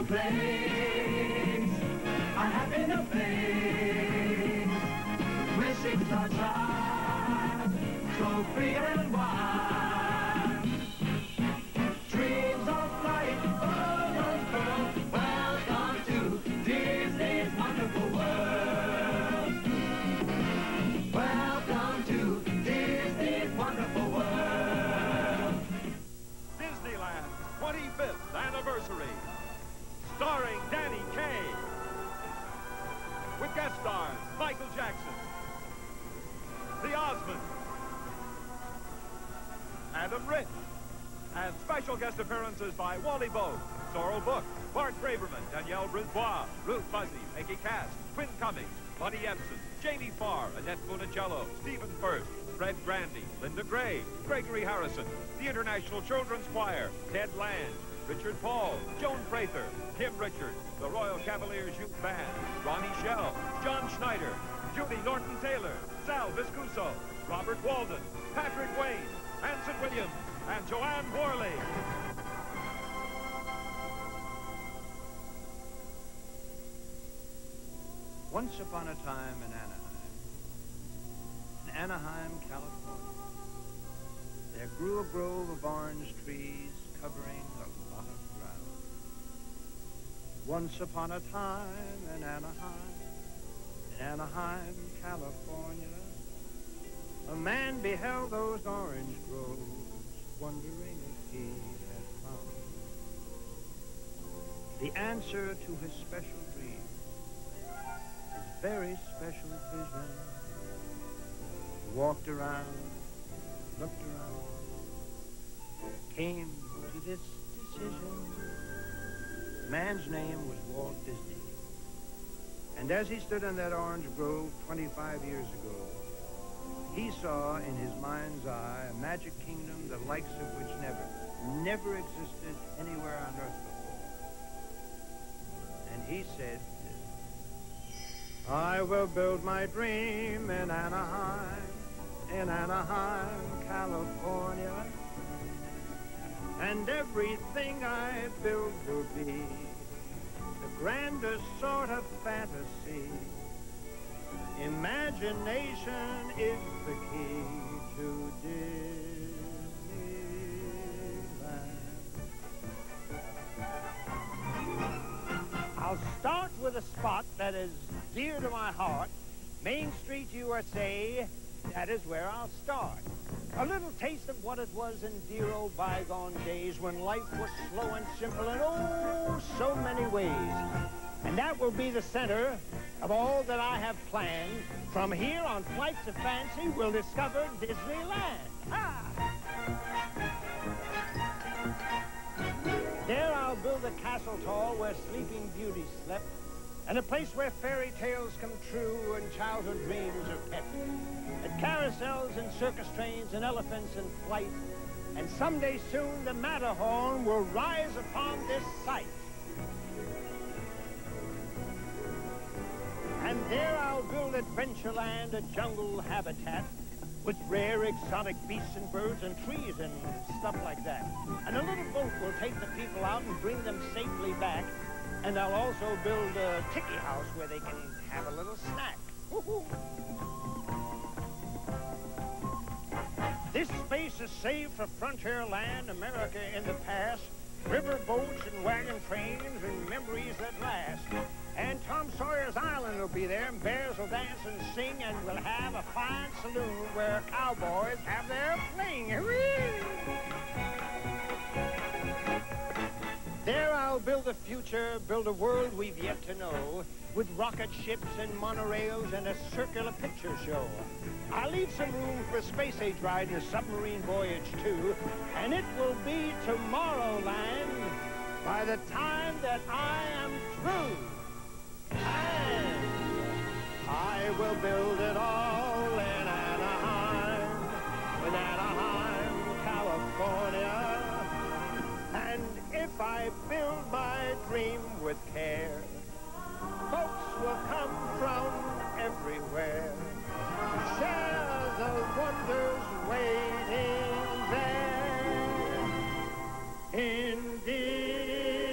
a place, a happy new place, where secrets are tried, so free and wild. Dreams of flight, oh, welcome to Disney's wonderful world. Welcome to Disney's wonderful world. Disneyland's 25th Anniversary, starring Danny Kaye, with guest stars Michael Jackson, the Osmonds, Adam Rich, and special guest appearances by Wally Bogue, Sorrel Book, Bart Braverman, Danielle Brisbois, Ruth Buzzy, Peggy Cass, Quinn Cummings, Buddy Epson, Jamie Farr, Annette Funicello, Stephen First, Fred Grandy, Linda Gray, Gregory Harrison, the International Children's Choir, Ted Land, Richard Paul, Joan Prather, Kim Richards, the Royal Cavaliers Youth Band, Ronnie Shell, John Schneider, Judy Norton-Taylor, Sal Viscuso, Robert Walden, Patrick Wayne, Anson Williams, and Joanne Worley. Once upon a time in Anaheim, California, there grew a grove of orange trees covering a lot of ground. Once upon a time in Anaheim, California, a man beheld those orange groves, wondering if he had found the answer to his special dream, his very special vision. He walked around, looked around, came to this decision. The man's name was Walt Disney. And as he stood in that orange grove 25 years ago, he saw in his mind's eye a magic kingdom the likes of which never existed anywhere on earth before. And he said, I will build my dream in Anaheim, California. And everything I build will be the grandest sort of fantasy. Imagination is the key to Disneyland. I'll start with a spot that is dear to my heart, Main Street, USA. That is where I'll start. A little taste of what it was in dear old bygone days when life was slow and simple in oh so many ways. And that will be the center of all that I have planned. From here on Flights of Fancy, we'll discover Disneyland. Ah! There I'll build a castle tall where Sleeping Beauty slept, and a place where fairy tales come true and childhood dreams are kept. And carousels and circus trains and elephants in flight. And someday soon the Matterhorn will rise upon this site. And there I'll build Adventureland, a jungle habitat with rare exotic beasts and birds and trees and stuff like that. And a little boat will take the people out and bring them safely back. And I'll also build a tiki house where they can have a little snack. Woo-hoo. This space is saved for Frontierland, America in the past, river boats and wagon trains and memories that last. And Tom Sawyer's Island will be there, and bears will dance and sing, and we'll have a fine saloon where cowboys have their fling. There I'll build a future, build a world we've yet to know, with rocket ships and monorails and a circular picture show. I'll leave some room for a space age ride and a submarine voyage too, and it will be Tomorrowland by the time that I am through. And I will build it all in Anaheim, California. And if I build my dream with care, folks will come from everywhere. Share the wonders waiting there in Disneyland.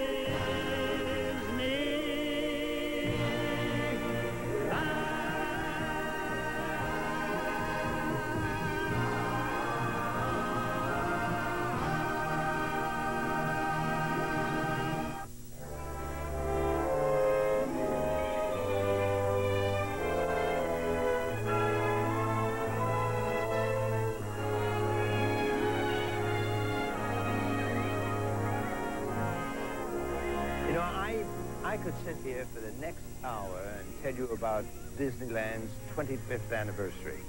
I could sit here for the next hour and tell you about Disneyland's 25th anniversary.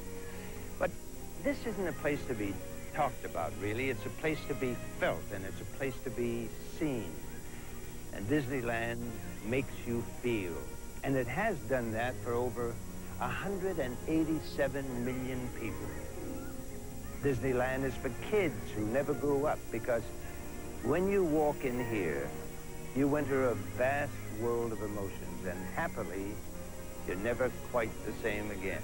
But this isn't a place to be talked about, really. It's a place to be felt, and it's a place to be seen. And Disneyland makes you feel. And it has done that for over 187 million people. Disneyland is for kids who never grew up, because when you walk in here, you enter a vast world of emotions, and happily, you're never quite the same again.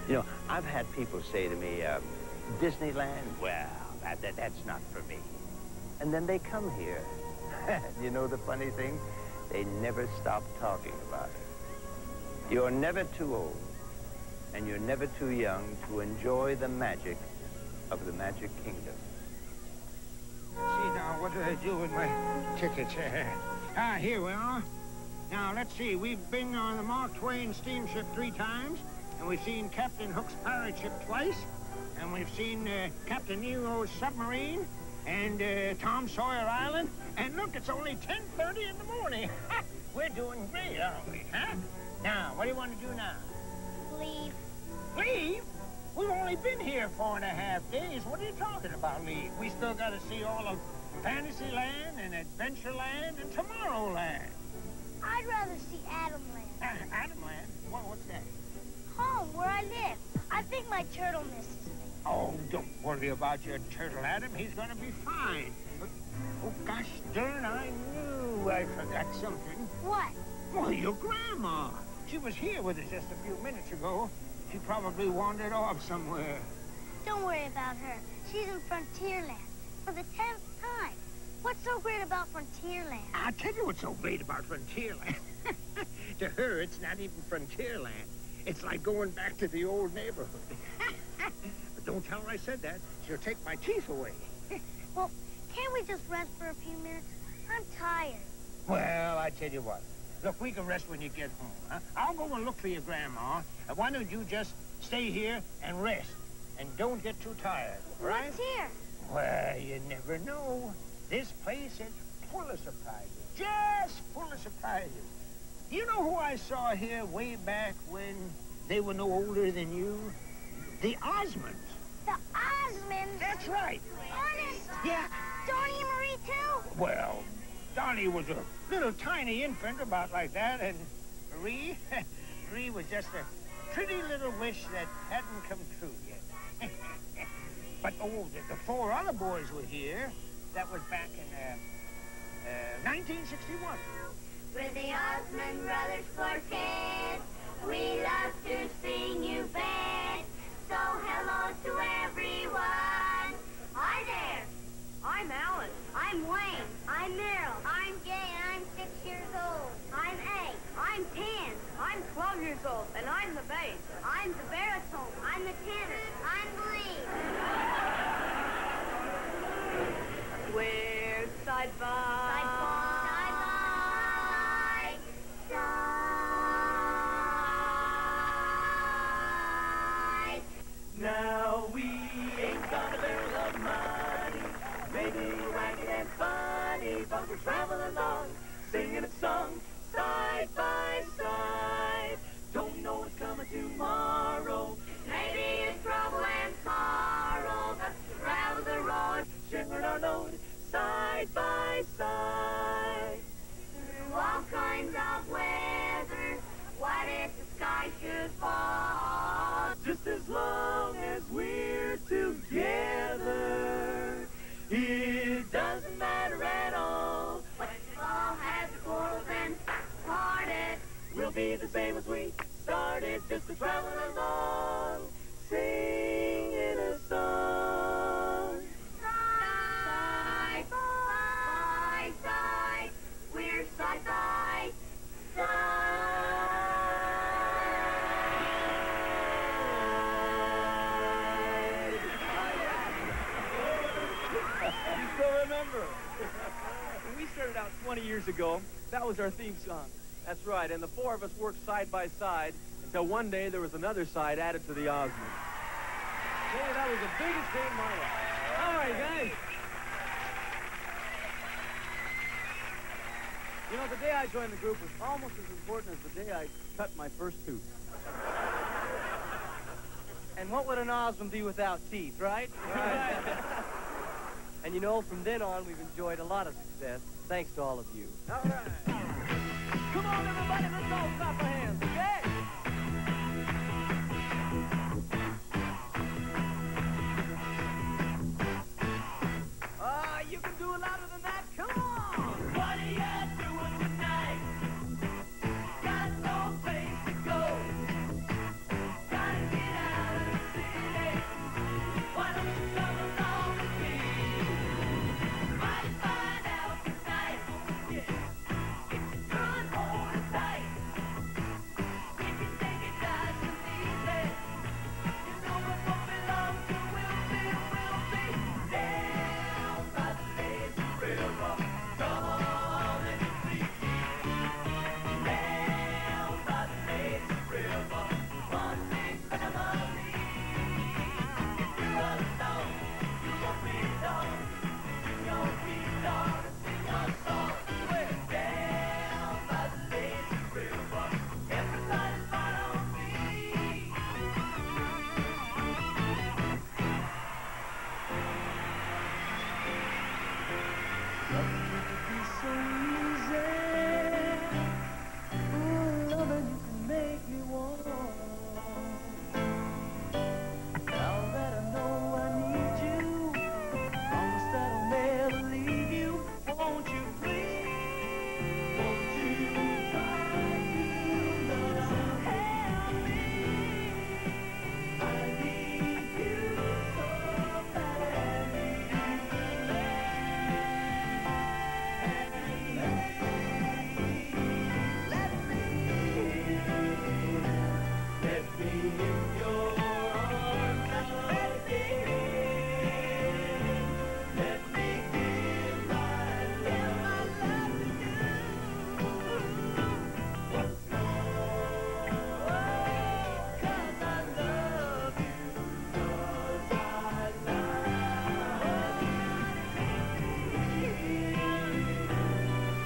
You know, I've had people say to me, Disneyland, well, that's not for me. And then they come here. You know the funny thing? They never stop talking about it. You're never too old, and you're never too young to enjoy the magic of the Magic Kingdom. See now, what do I do with my tickets? Here we are. Now, let's see. We've been on the Mark Twain steamship 3 times, and we've seen Captain Hook's pirate ship twice, and we've seen Captain Nemo's submarine, and Tom Sawyer Island. And look, it's only 10:30 in the morning. We're doing great, aren't we, huh? Now, what do you want to do now? Leave. Leave? We've only been here 4.5 days. What are you talking about, leave? We still got to see all of Fantasyland and Adventureland and Tomorrowland. I'd rather see Adamland. Adamland? What's that? Home, where I live. I think my turtle misses me. Oh, don't worry about your turtle, Adam. He's going to be fine. But, oh, gosh darn, I knew I forgot something. What? Well, your grandma. She was here with us just a few minutes ago. She probably wandered off somewhere. Don't worry about her. She's in Frontierland for the 10th time. What's so great about Frontierland? I'll tell you what's so great about Frontierland. To her, it's not even Frontierland. It's like going back to the old neighborhood. But don't tell her I said that. She'll take my teeth away. Well, can't we just rest for a few minutes? I'm tired. Well, I tell you what. Look, we can rest when you get home, huh? I'll go and look for your grandma. And why don't you just stay here and rest? And don't get too tired, all right? What's here? Well, you never know. This place is full of surprises. Just full of surprises. You know who I saw here way back when they were no older than you? The Osmonds. The Osmonds? That's right. Honest? Yeah. Donnie and Marie, too? Well, Donnie was a little tiny infant about like that, and Marie, Marie was just a pretty little wish that hadn't come true yet. But, oh, the 4 other boys were here. That was back in 1961. We're the Osmond Brothers Quartet. We love to sing you band. So hello to everyone. Hi there. I'm Alice. I'm Wayne. I'm Meryl. I'm Jay, and I'm 6 years old. I'm 8. I'm 10. I'm 12 years old, and I'm the bass. I'm the baritone. I'm the tenor. I'm the lead. We're side by side. Now we ain't got a barrel of money, maybe ragged and funny, but we're traveling along, singing a song, side by side. Don't know what's coming tomorrow, maybe it's trouble and sorrow, but we travel the road, sharing our load, side by side. Through all kinds of weather, what if the sky should fall? Just as long as we're together, it doesn't matter at all. When we all have the quarrels and parted, we'll be the same as we started, just to travel along, singing a song. Side by side, we're side by side. You still remember? When we started out 20 years ago, that was our theme song. That's right, and the 4 of us worked side by side until one day there was another side added to the Osmonds. Hey, that was the biggest day of my life. All right, guys. You know, the day I joined the group was almost as important as the day I cut my first tooth. And what would an Osmond be without teeth, right? Right. And you know, from then on, we've enjoyed a lot of success, thanks to all of you. All right. Come on, everybody, let's all clap our hands, okay? You can do it louder than that. Come on! What are you doing tonight? Got no place to go. Gotta get out of the city. Why don't you come along with me? Might find out tonight. Yeah. If you could hold it tight. We can take it nice and easy. You know what belongs to will be down by the lazy river. Come on and see. Down by the lazy river. One big family. If you're alone, you won't be alone. You'll be alone and sing your song. We're down by the lazy river. Everybody follow me. So easy. Ooh, loving you can make me warm. Now that I know I need you, promise that I'll never leave you. Won't you please? Won't you try to help me? I need you so badly. Let me in your arms again. Let me give my love to you. Once more, 'cause I love you, 'cause I love you.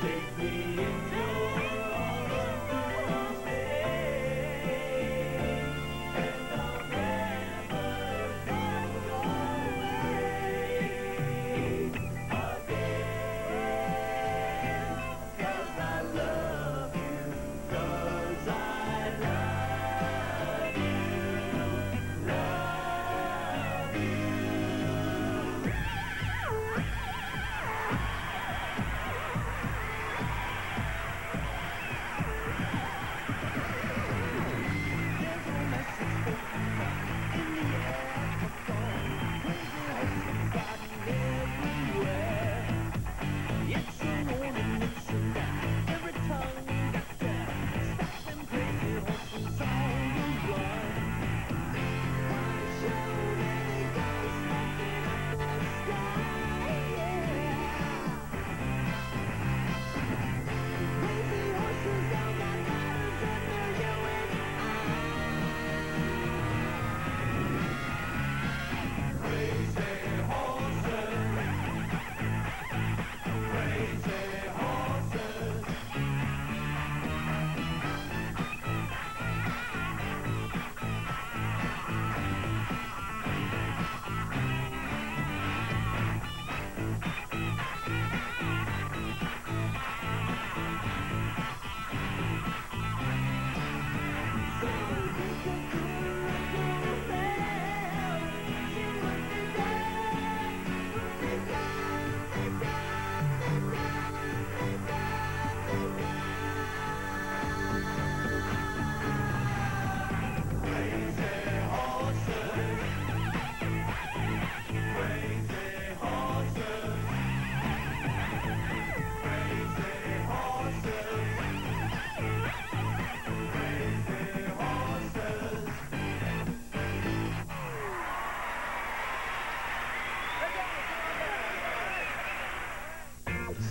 Take me in your arms, stay, and I'll never go away again. 'Cause I love you, 'cause I love you, love you.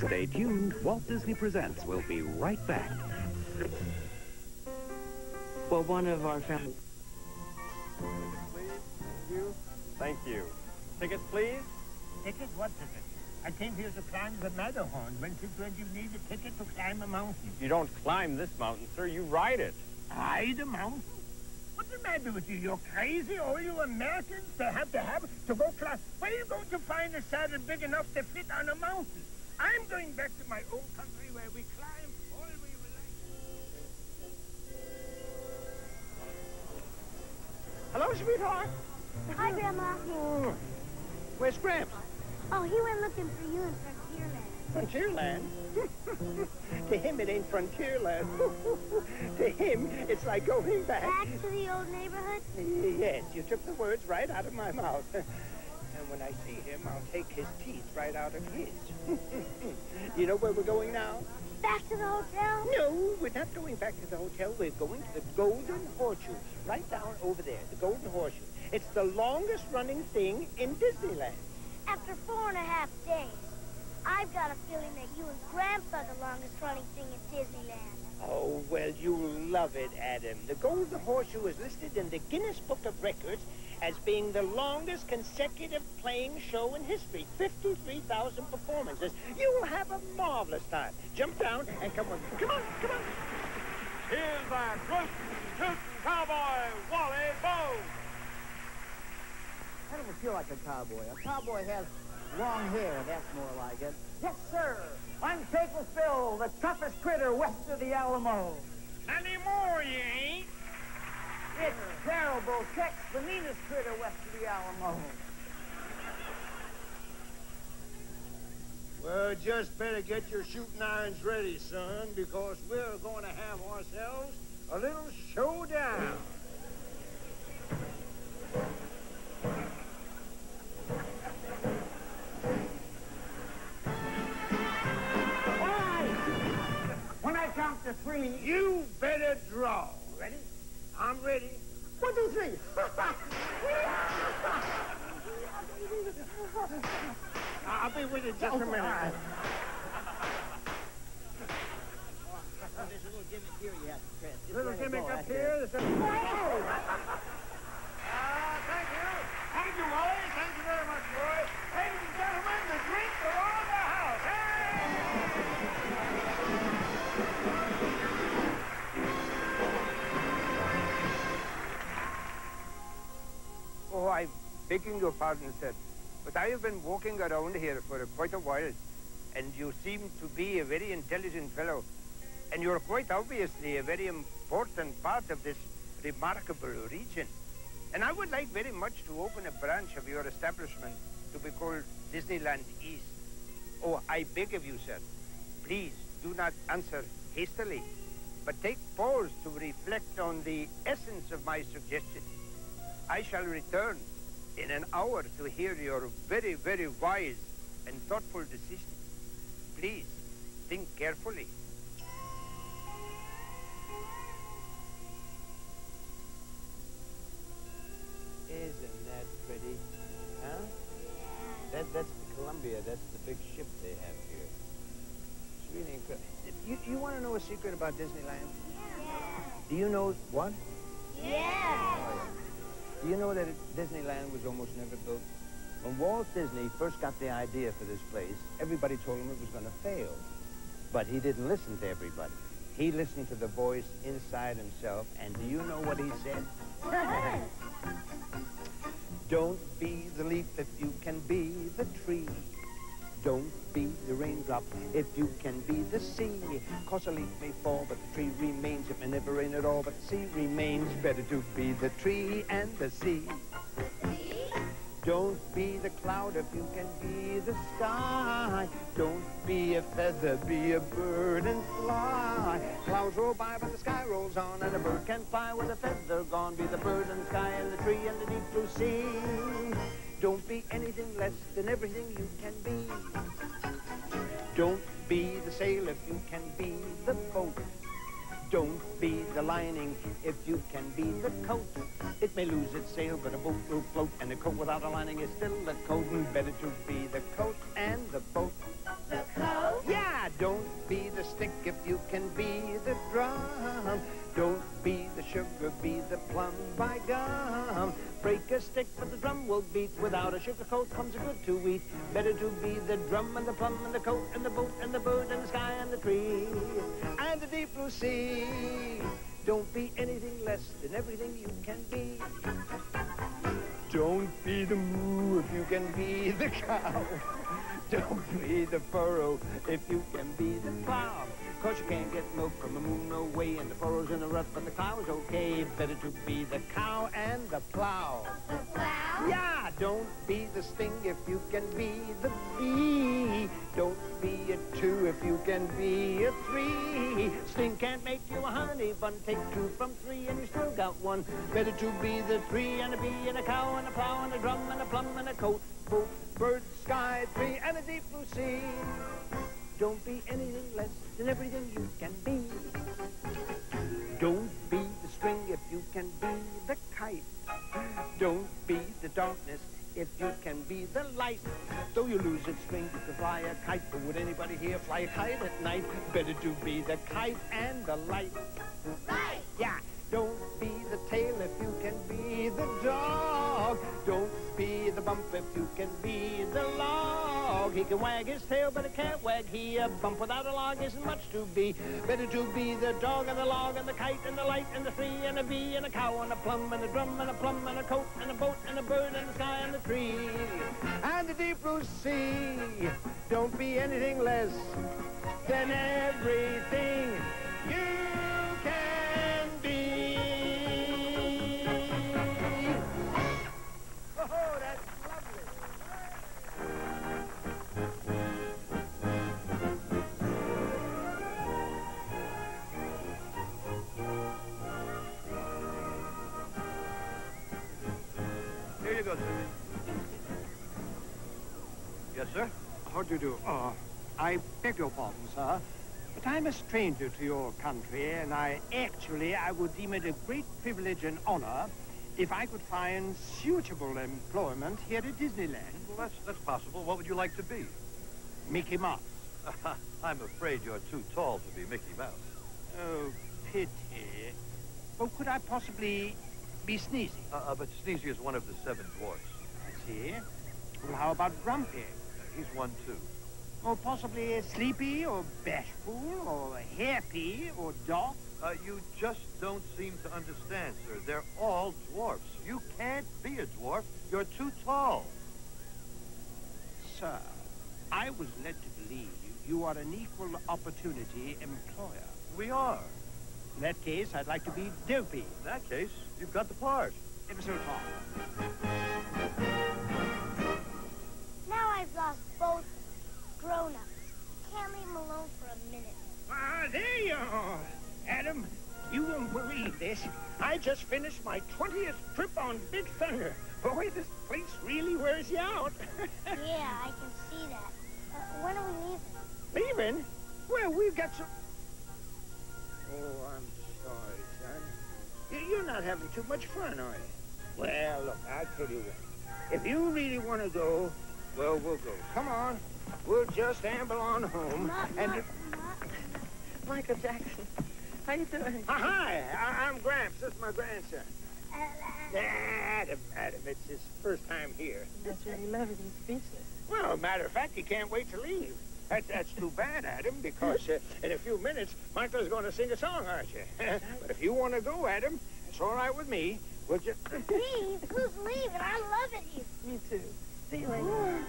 Stay tuned. Walt Disney Presents will be right back. Well, one of our family... Please, thank you. Thank you. Tickets, please. Ticket? What ticket? I came here to climb the Matterhorn. When you need a ticket to climb a mountain. You don't climb this mountain, sir. You ride it. Ride a mountain? What's the matter with you? You're crazy? All you Americans to go climb. Where are you going to find a saddle big enough to fit on a mountain? I'm going back to my own country where we climb all we like. Hello, sweetheart. Hi, Grandma. Oh, where's Gramps? Oh, he went looking for you in Frontierland. Frontierland? To him, it ain't Frontierland. To him, it's like going back. Back to the old neighborhood? Yes, you took the words right out of my mouth. And when I see him, I'll take his teeth right out of his. You know where we're going now? Back to the hotel? No, we're not going back to the hotel. We're going to the Golden Horseshoe. Right down over there, the Golden Horseshoe. It's the longest running thing in Disneyland. After 4.5 days, I've got a feeling that you and Grandpa are the longest running thing in Disneyland. Oh, well, you'll love it, Adam. The Golden Horseshoe is listed in the Guinness Book of Records as being the longest consecutive playing show in history. 53,000 performances. You'll have a marvelous time. Jump down and come on. Come on, come on. Here's that rootin' tootin' cowboy, Wally Bow. I don't feel like a cowboy. A cowboy has long hair, that's more like it. Yes, sir. I'm Faithful Phil, the toughest critter west of the Alamo. Anymore, you ain't. It's terrible. Tex, the meanest critter west of the Alamo. Well, just better get your shooting irons ready, son, because we're going to have ourselves a little showdown. When I count to 3, You better draw. Ready? I'm ready. 1, 2, 3. I'll be with you just a minute. There's a little gimmick here you have to press. Just Little let it gimmick go, up that's here. it. Thank you. Thank you, Wally. Thank you very much, boy. Ladies and gentlemen, the drinks are on the house. Hey! Oh, I'm begging your pardon, sir, but I have been walking around here for quite a while, and you seem to be a very intelligent fellow, and you're quite obviously a very important part of this remarkable region. And I would like very much to open a branch of your establishment to be called Disneyland East. Oh, I beg of you, sir, please do not answer hastily, but take pause to reflect on the essence of my suggestion. I shall return in an hour to hear your very, very wise and thoughtful decision. Please, think carefully. Isn't that pretty? Huh? That's the Columbia. That's the big ship they have here. It's really incredible. You want to know a secret about Disneyland? Yeah. Do you know what? Yeah. Do you know that Disneyland was almost never built? When Walt Disney first got the idea for this place, everybody told him it was going to fail. But he didn't listen to everybody. He listened to the voice inside himself, and do you know what he said? Don't be the leaf if you can be the tree. Don't be the raindrop if you can be the sea. 'Cause a leaf may fall, but the tree remains. It may never rain at all, but the sea remains. Better to be the tree and the sea. Don't be the cloud if you can be the sky. Don't be a feather, be a bird and fly. Clouds roll by, but the sky rolls on, and a bird can fly with a feather gone. Be the bird and the sky and the tree and the deep blue sea. Don't be anything less than everything you can be. Don't be the sail if you can be the boat. Don't be the lining if you can be the coat. It may lose its sail, but a boat will float, and a coat without a lining is still a coat, and better to be the coat and the boat. The coat? Yeah, don't be the stick if you can be the drum. Don't be the sugar, be the plum, by gum. Break a stick, but the drum will beat. Without a sugar coat comes a good to eat. Better to be the drum and the plum and the coat and the boat and the bird and the sky and the tree and the deep blue sea. Don't be anything less than everything you can be. Don't be the moo if you can be the cow. Don't be the furrow if you can be the plow. 'Cause you can't get milk from the moon, no way, and the furrow's in the rut, but the cow's okay. Better to be the cow and the plow. The plow? Yeah, don't be the sting if you can be the bee. Don't be a 2 if you can be a 3. Sting can't make you a honey bun. Take 2 from 3 and you still got 1. Better to be the 3 and a bee and a cow and a plow and a drum and a plum and a coat, boat, bird, sky, tree, and a deep blue sea. Don't be anything less than everything you can be. Don't be the string if you can be the kite. Don't be the darkness if you can be the light. Though you lose its string, you can fly a kite. But would anybody here fly a kite at night? Better to be the kite and the light. Right. Yeah. Don't be the tail if you can be the dog. Don't be the bump if you can be the log. He can wag his tail, but it can't wag he. A bump without a log isn't much to be. Better to be the dog and the log and the kite and the light and the 3 and a bee and a cow and a plum and a drum and a plum and a coat and a boat and a bird and the sky and the tree and the deep blue sea. Don't be anything less than everything you can be. Oh, that's lovely. Here you go, sir. Yes, sir? How do you do? I beg your pardon, sir, but I'm a stranger to your country, and I would deem it a great privilege and honor if I could find suitable employment here at Disneyland. Well, that's possible. What would you like to be? Mickey Mouse. I'm afraid you're too tall to be Mickey Mouse. Oh, pity. Well, could I possibly be Sneezy? But Sneezy is one of the 7 dwarfs. I see. Well, how about Grumpy? He's one, too. Or possibly Sleepy, or Bashful, or Happy, or Doc? You just don't seem to understand, sir. They're all dwarfs. You can't be a dwarf. You're too tall. Sir, I was led to believe you are an equal opportunity employer. We are. In that case, I'd like to be Dopey. In that case, you've got the part. Ever so tall. Now I've lost both grown-ups. Can't leave them alone for a minute. Ah, there you are. Adam, you won't believe this. I just finished my 20th trip on Big Thunder. Boy, this place really wears you out. Yeah, I can see that. When are we leaving? Leaving? Well, we've got some... Oh, I'm sorry, son. You're not having too much fun, are you? Well, look, I'll tell you what. If you really want to go, well, we'll go. Come on. We'll just amble on home. Michael Jackson, how you doing? Hi, I'm Gramps. This is my grandson. Adam, it's his first time here. That's really lovely. He's speechless. Well, matter of fact, he can't wait to leave. That's too bad, Adam, because in a few minutes, Michael's going to sing a song, aren't you? But if you want to go, Adam, it's all right with me. We'll just... Leave? Who's leaving? I love it here. Me too. See you later.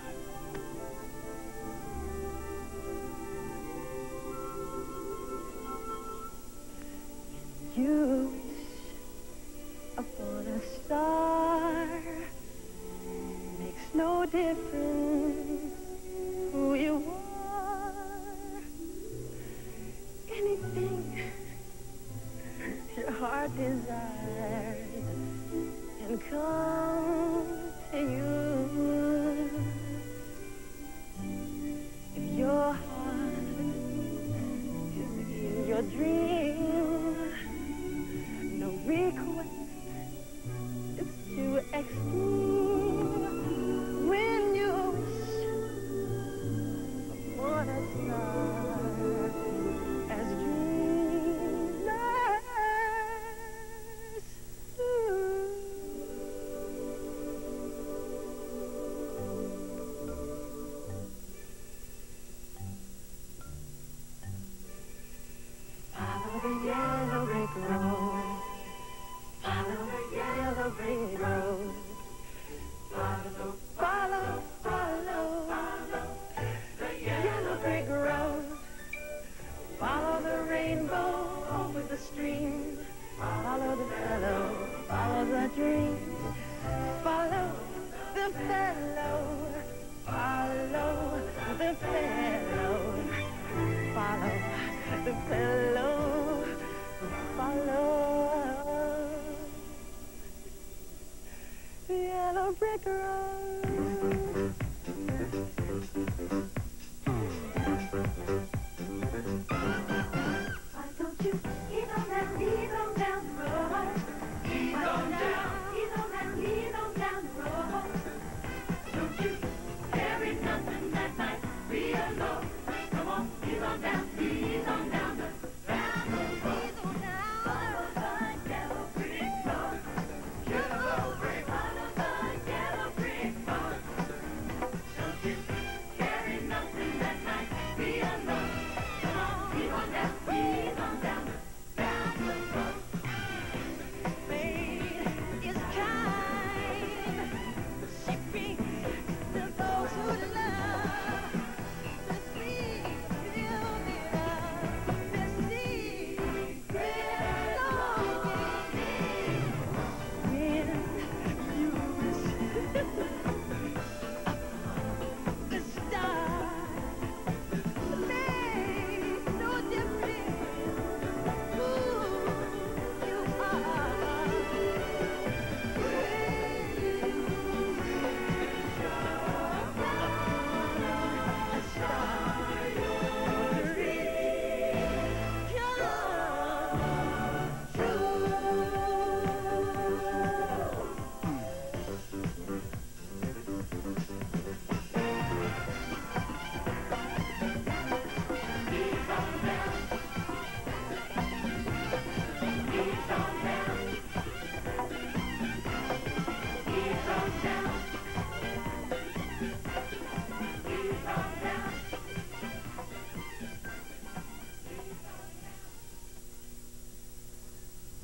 You wish upon a star. Makes no difference who you are. Anything your heart desires can come to you. If your heart is in your dream, no request is too extreme. When you fellow, follow the fellow, follow the fellow, follow the yellow brick road. Why don't you ease on down the road? Ease on down the road. Don't you carry nothing that might be a load. Come on, ease on down the road. Follow the yellow brick road. Yellow brick. Follow the yellow brick road. Don't you carry nothing that might be a load. Come on, ease on down the road. Fate is kind. She brings to those who love the secret of this secret longing. When you the stars make no difference who you are. A star your dream come true.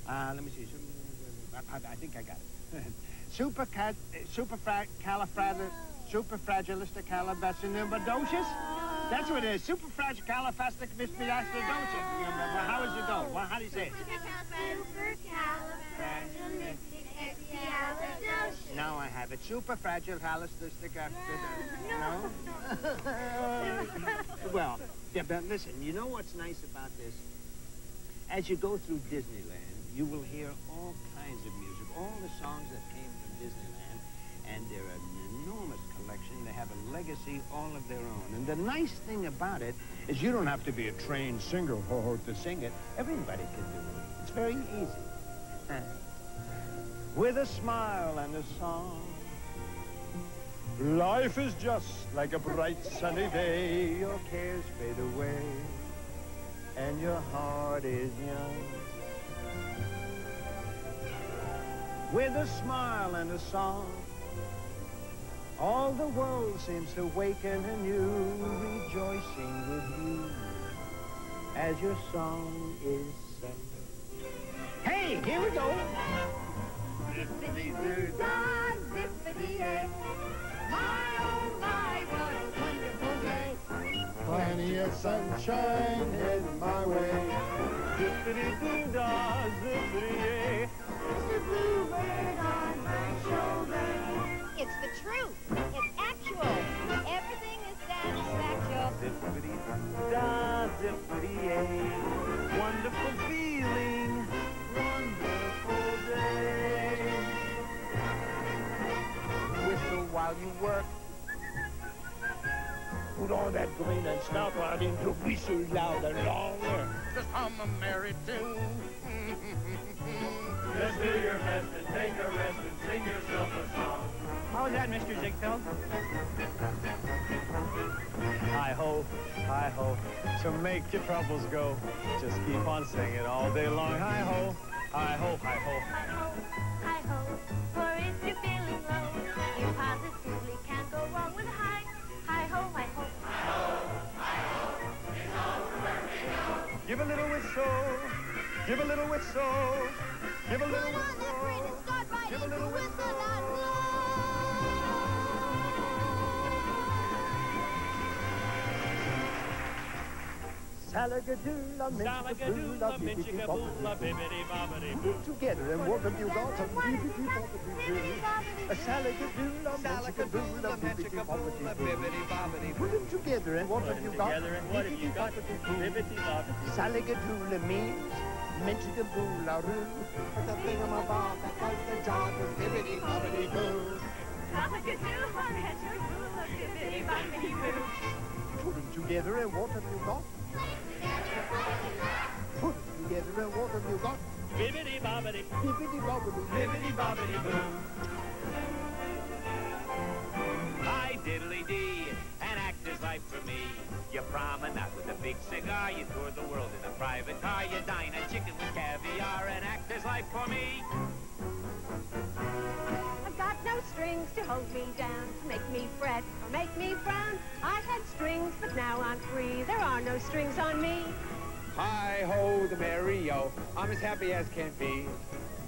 Let me see. I think I got it. Superfragilisticexpialidocious? That's what it is. Superfragilifragilisticexpialidocious. How is it go? Well, how do you say it? Supercalifragilisticexpialidocious. Now I have it. Superfragilifragilisticexpialidocious. No? Well, yeah, but listen, you know what's nice about this? As you go through Disneyland, you will hear all kinds of music, all the songs that came from Disneyland, and they're an enormous collection. They have a legacy all of their own. And the nice thing about it is you don't have to be a trained singer to sing it. Everybody can do it. It's very easy. With a smile and a song, life is just like a bright sunny day. Your cares fade away, and your heart is young. With a smile and a song, all the world seems to waken anew, rejoicing with you as your song is sung. Hey, here we go. Zippity-doo-dah, zippity-yay. My, oh my, what a wonderful day. Plenty of sunshine heading my way. Zippity-doo-dah, zippity-yay. There's a bluebird on my shoulder. It's the truth. It's actual. Everything is satisfactual. Zippity-doo-dah, zippity-yay. Wonderful feeling, wonderful day. Whistle while you work. Put on that green and start riding to whistle louder, longer. Just hum a merry tune. Just do your best and take a rest and sing yourself a song. How was that, Mr. Ziegfeld? Hi-ho, hi-ho, so make your troubles go. Just keep on singing all day long. Hi-ho, hi-ho, hi-ho. Hi-ho, hi-ho, for if you're feeling low, you positively can't go wrong with a hi. Hi-ho, hi-ho. Give a little whistle, give a little whistle, give a little whistle, give a little whistle. Salagadoola, Salagadoola, minchikaboola, bibbidi bobbidi boo. Together and what have you got? A bibbidi bobbidi boo. A salagadoola, minchikaboola, bibbidi bobbidi boo. Bibbidi bobbidi Put them together and what have you got? Together and what have you got? Bibbidi bobbidi. Salagadoola means minchikaboola roo. But the thing on my bob that does the job is bibbidi bobbidi boo. Salagadoola, minchikaboola, bibbidi bobbidi boo. Put them together and what have you got? Put them together and what have you got? Bibbidi bobbidi. Bibbidi bobbidi. Bibbidi bobbidi boo. Hi, diddly-dee, an actor's life for me. You promenade with a big cigar, you tour the world in a private car, you dine on chicken with caviar, an actor's life for me. I've got no strings to hold me down, to make me fret or make me frown. I had strings, but now I'm free. There are no strings on me. Hi-ho, the merry-o, I'm as happy as can be.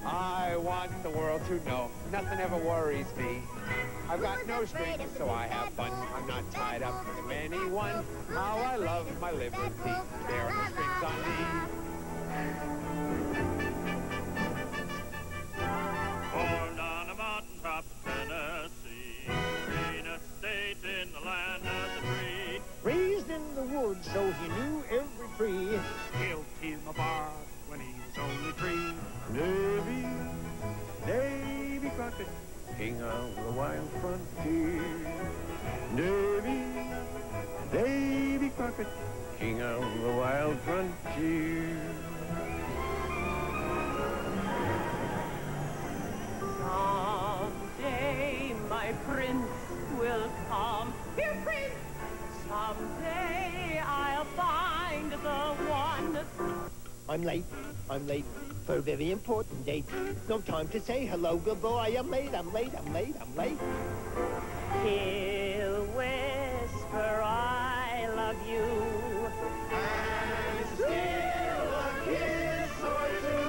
I want the world to know nothing ever worries me. I've got no strings, so I have fun. I'm not tied up to anyone. How I love my liberty. There are no strings on me. Born on a mountaintop, Tennessee, greenest state in the land of the free. Raised in the woods, so he knew every tree. Killed him a bar when he was only 3. Davy Crockett, king of the wild frontier. Davy Crockett, king of the wild frontier. Someday my prince will come. Dear prince! Someday I'll find the one. I'm late for a very important date. No time to say hello, goodbye. I'm late. He'll whisper, I love you. And still a kiss or two.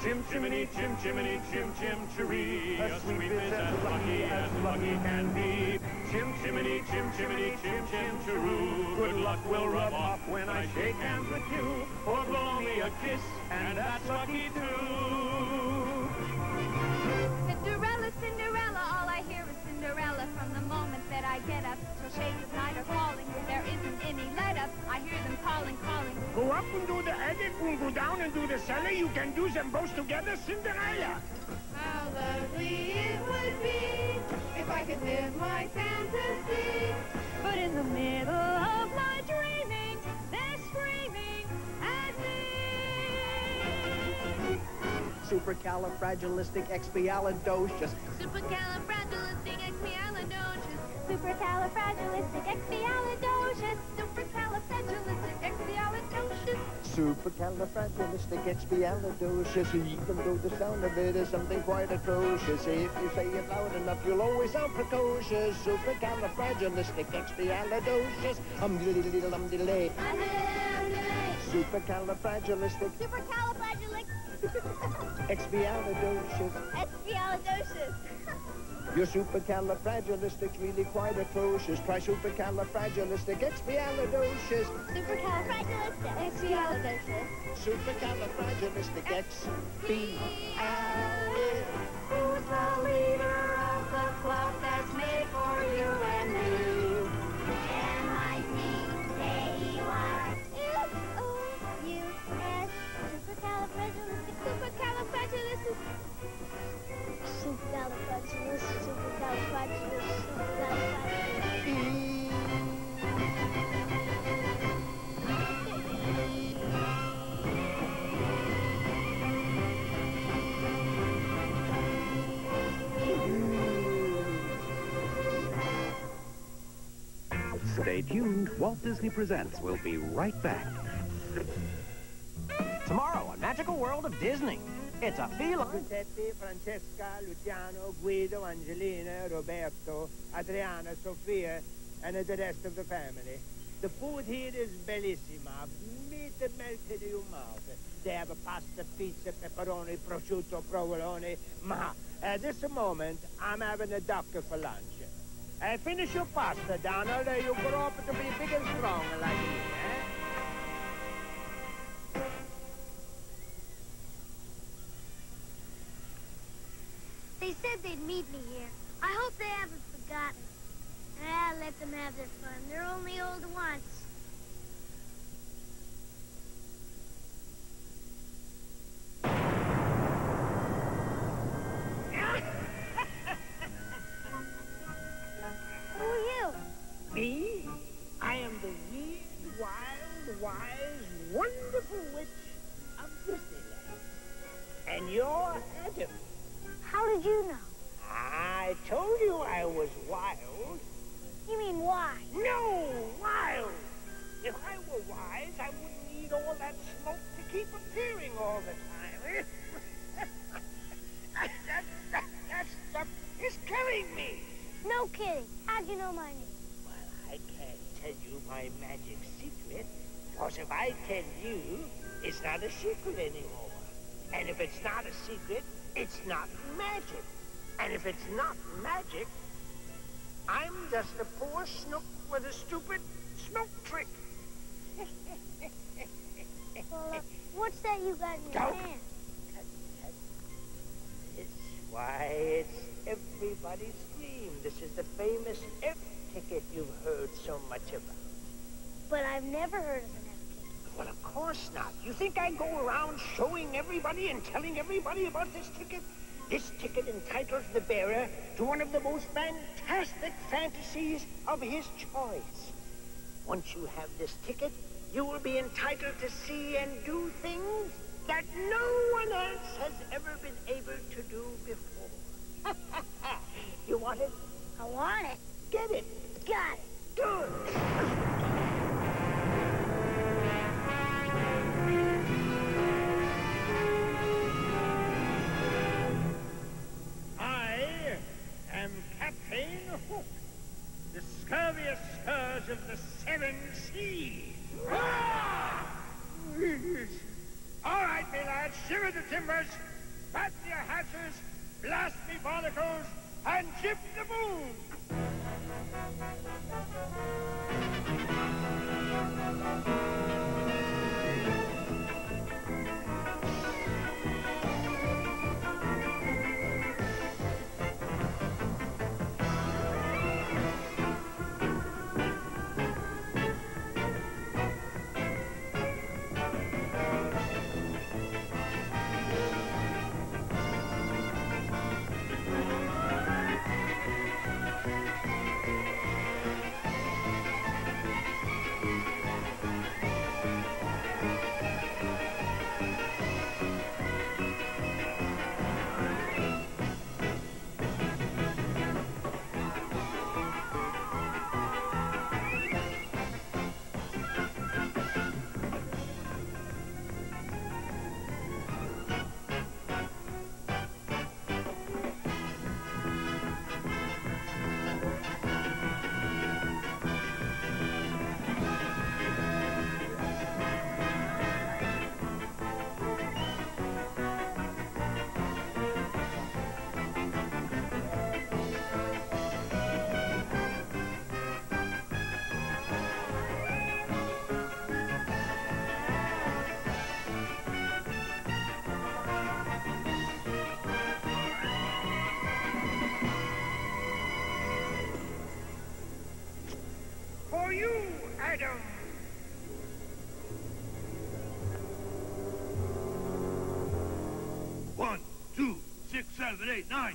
Chim chimney, chim chimney, chim chim chiree. A sweep is as lucky can be. Chim chimney, chim chimney, chim chim chiroo. Good luck will rub off when I shake hands with you. Or blow me a kiss, and that's lucky too. Cinderella, Cinderella, all I hear is Cinderella. From the moment that I get up till shades of night are falling, there isn't any let up. I hear them calling, calling. Go up and do the attic and go down and do the cellar. You can do them both together, Cinderella. How lovely it would be if I could live my fantasy. But in the middle of my dreaming, they're screaming at me. Supercalifragilisticexpialidocious. Supercalifragilisticexpialidocious. Supercalifragilisticexpialidocious. Supercalifragilisticexpialidocious. Supercalifragilisticexpialidocious. Even though the sound of it is something quite atrocious, if you say it loud enough, you'll always sound precocious. Supercalifragilisticexpialidocious. Diddly-diddly. Supercalifragilistic. Expialidocious. Expialidocious. Your supercalifragilistic's really quite atrocious. Try supercalifragilisticexpialidocious. Supercalifragilisticexpialidocious. Supercalifragilisticexpialidocious. Who's the leader of the club that's made for you and me? M-I-C-K-E-Y. S-O-U-S. Supercalifragilistic. Supercalifragilistic. Supercalifragilistic. Supercalifragilistic. Stay tuned. Walt Disney Presents will be right back. Tomorrow on Magical World of Disney. It's a feeling. Giuseppe, Francesca, Luciano, Guido, Angelina, Roberto, Adriana, Sofia, and the rest of the family. The food here is bellissima. Meat that melts in your mouth. They have a pasta, pizza, pepperoni, prosciutto, provolone. Ma at this moment, I'm having a duck for lunch. Finish your pasta, Donald. You grow up to be big and strong like me, eh? meet me here. I hope they haven't forgotten. Let them have their fun. They're only old once. Who are you? Me? I am the weird, wild, wise, wonderful witch of Disneyland. And you're Adam. How did you know? I told you I was wild. You mean why? No, wild. If I were wise, I wouldn't need all that smoke to keep appearing all the time. That stuff is killing me. No kidding. How'd you know my name? Well, I can't tell you my magic secret, because if I tell you, it's not a secret anymore. And if it's not a secret, it's not magic. And if it's not magic, I'm just a poor snook with a stupid smoke trick. Well, what's that you got in your hand? It's why it's everybody's dream. This is the famous F ticket you've heard so much about. But I've never heard of an F ticket. Well, of course not. You think I go around showing everybody and telling everybody about this ticket? This ticket entitles the bearer to one of the most fantastic fantasies of his choice. Once you have this ticket, you will be entitled to see and do things that no one else has ever been able to do before. You want it? I want it. Get it. Got it. Good. The scurviest scourge of the 7 seas. All right, me lads, shiver the timbers, batten your hatches, blast me barnacles, and jib the boom! For you, Adam. 1, 2, 6, 7, 8, 9.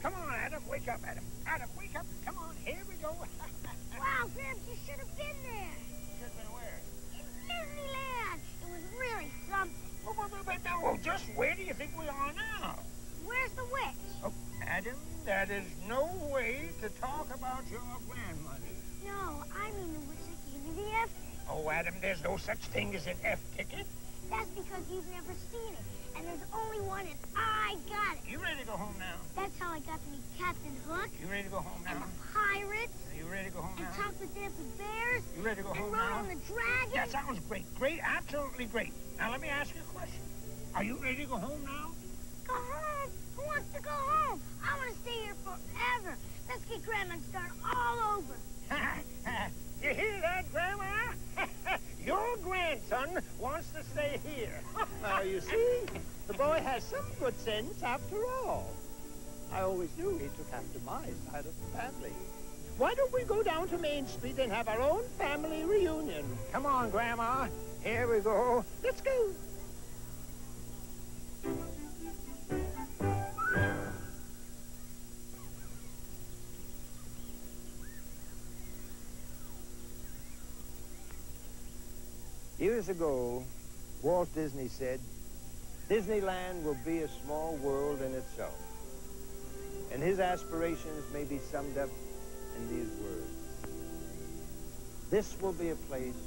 Come on, Adam. Wake up, Adam. Adam, wake up. Come on, here we go. Wow, Gramps, you should have been there. Should have been where? In Disneyland. It was really something. Well, just where do you think we are now? Where's the witch? Oh, Adam, that is no way to talk about your grandmother. No, I mean the witch that gave me the F ticket. Oh, Adam, there's no such thing as an F ticket. That's because you've never seen it. And there's only one, and I got it. You ready to go home now? That's how I got to meet Captain Hook. You ready to go home now? And the pirates. Are you ready to go home and now? And talk with dancing bears. You ready to go home now? now? And rode on the dragon. That sounds great. Great, absolutely great. Now, let me ask you a question. Are you ready to go home now? Go home? Who wants to go home? I want to stay here forever. Let's get Grandma and start all over. You hear that, Grandma? Your grandson wants to stay here. Now, you see, the boy has some good sense after all. I always knew he took after my side of the family. Why don't we go down to Main Street and have our own family reunion? Come on, Grandma. Here we go. Let's go. Years ago, Walt Disney said, Disneyland will be a small world in itself. And his aspirations may be summed up in these words. This will be a place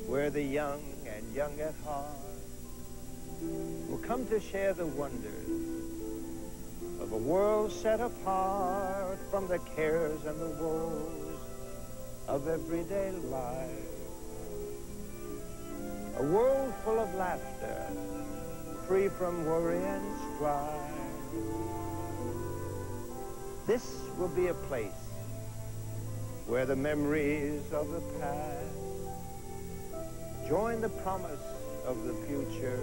where the young and young at heart will come to share the wonders of a world set apart from the cares and the woes of everyday life. A world full of laughter, free from worry and strife. This will be a place where the memories of the past join the promise of the future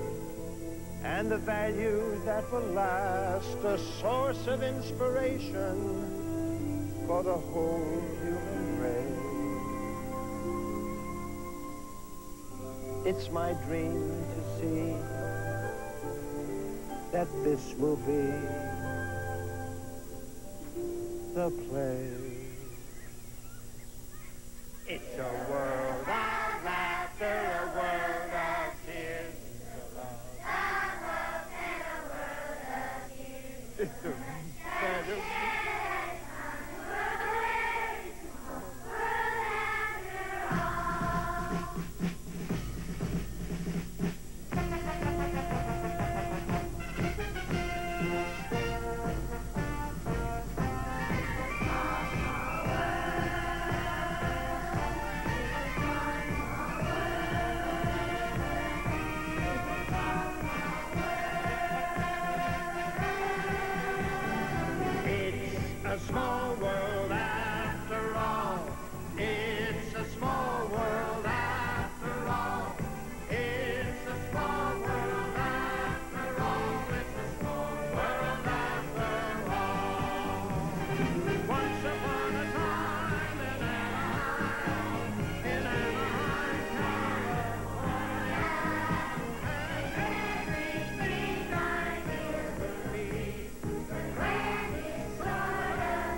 and the values that will last, a source of inspiration for the whole human race. It's my dream to see that this will be the place. It's a world of laughter, a world of tears, a love and a world of tears. It's a small world after all. It's a small world after all. It's a small world after all. It's a small world after all. Once upon a time in Anaheim, California, and every spring I hear the beat, the grandest sort of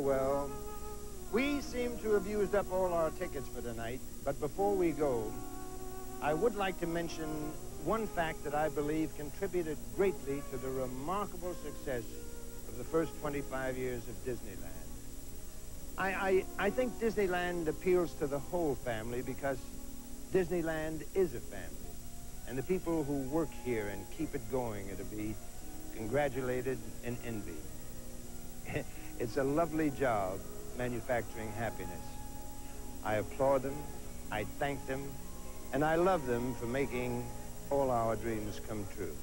Well, we seem to have used up all our tickets for tonight, but before we go, I would like to mention one fact that I believe contributed greatly to the remarkable success of the first 25 years of Disneyland. I think Disneyland appeals to the whole family because Disneyland is a family, and the people who work here and keep it going are to be congratulated and envied. It's a lovely job, manufacturing happiness. I applaud them, I thank them, and I love them for making all our dreams come true.